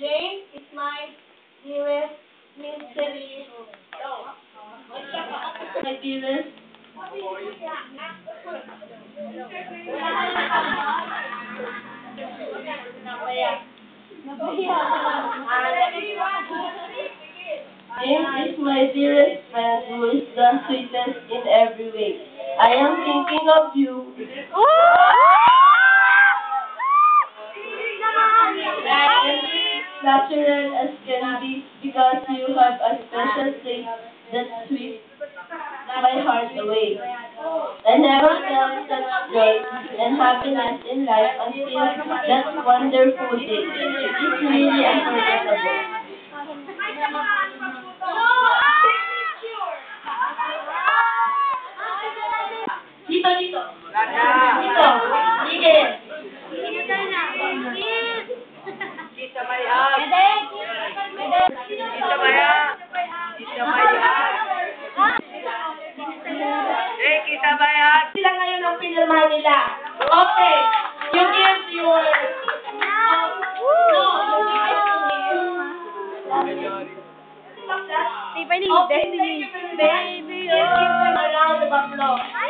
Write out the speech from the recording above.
Jane is my dearest mystery. My dearest. James is my dearest friend who is the sweetest in every way. I am thinking of you. Natural as can be because you have a special place that sweeps my heart away. I never felt such joy and happiness in life until that wonderful day. It is really unforgettable. Dito, dito. Dito. Sige. Kita Bayag. Kita Bayag. Kita Bayag. Kita Bayag. Sila ngayon ang pinirma nila. Okay. You give your... Baby, Okay, thank you for the baby. Give them a round of applause.